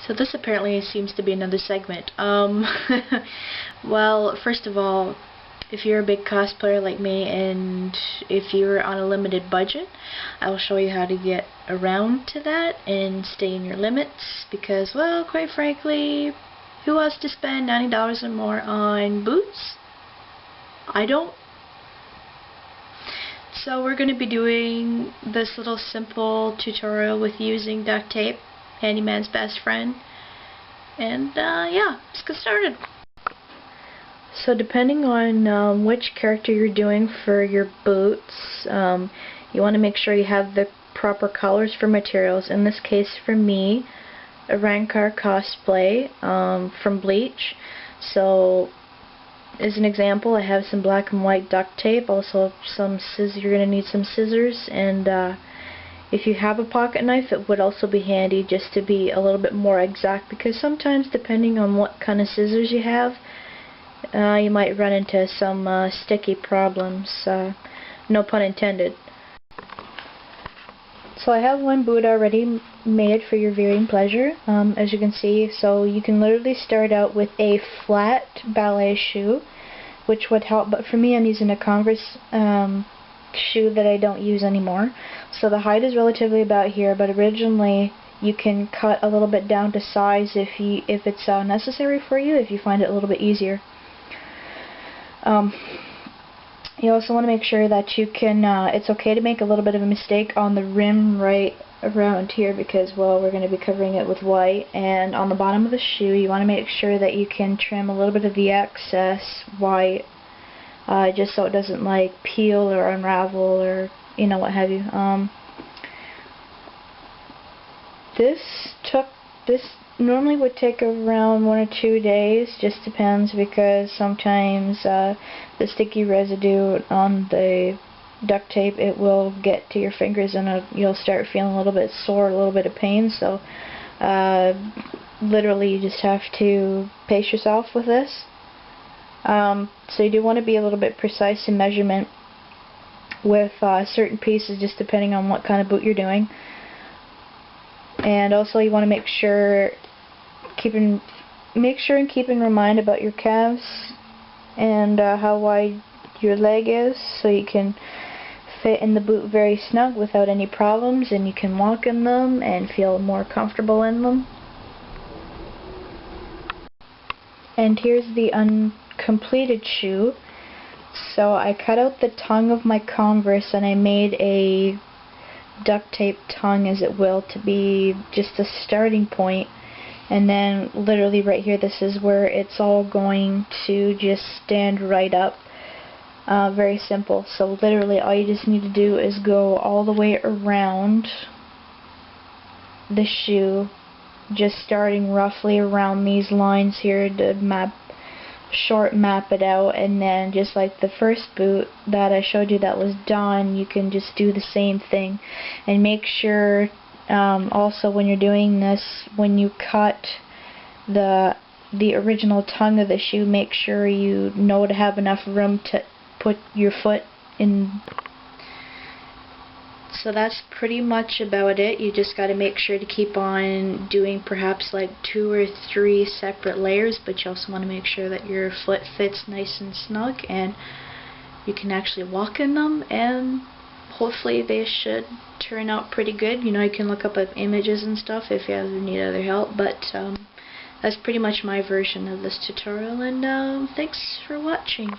So this apparently seems to be another segment. Well, first of all, if you're a big cosplayer like me and if you're on a limited budget, I will show you how to get around to that and stay in your limits because, well, quite frankly, who wants to spend $90 or more on boots? I don't. So we're going to be doing this little simple tutorial with using duct tape, handyman's best friend, and yeah, let's get started. So depending on which character you're doing for your boots, you want to make sure you have the proper colors for materials. In this case for me, a Rancor cosplay from Bleach. So as an example, I have some black and white duct tape, also some scissors. You're going to need some scissors, and if you have a pocket knife, it would also be handy just to be a little bit more exact, because sometimes depending on what kind of scissors you have, you might run into some sticky problems, no pun intended. So I have one boot already made for your viewing pleasure, as you can see. So you can literally start out with a flat ballet shoe, which would help, but for me I'm using a Converse shoe that I don't use anymore. So the height is relatively about here, but originally you can cut a little bit down to size if it's necessary for you, if you find it a little bit easier. You also want to make sure that you can, it's okay to make a little bit of a mistake on the rim right around here because, well, we're going to be covering it with white, and on the bottom of the shoe you want to make sure that you can trim a little bit of the excess white, just so it doesn't like peel or unravel or, you know, what have you. This normally would take around 1 or 2 days, just depends, because sometimes the sticky residue on the duct tape, it will get to your fingers and you'll start feeling a little bit sore, a little bit of pain. So literally you just have to pace yourself with this. So you do want to be a little bit precise in measurement with certain pieces, just depending on what kind of boot you're doing. And also you want to make sure and keep in mind about your calves and how wide your leg is, so you can fit in the boot very snug without any problems, and you can walk in them and feel more comfortable in them. And here's the uncompleted shoe. So I cut out the tongue of my Converse and I made a duct tape tongue, as it will, to be just a starting point. And then literally right here, this is where it's all going to just stand right up. Very simple. So literally all you just need to do is go all the way around the shoe, just starting roughly around these lines here to map it out, and then just like the first boot that I showed you that was done, you can just do the same thing. And make sure also when you're doing this, when you cut the original tongue of the shoe, make sure you know to have enough room to put your foot in. So that's pretty much about it. You just got to make sure to keep on doing perhaps like 2 or 3 separate layers, but you also want to make sure that your foot fits nice and snug and you can actually walk in them, and hopefully they should turn out pretty good. You know, you can look up images and stuff if you ever need other help, but that's pretty much my version of this tutorial, and thanks for watching.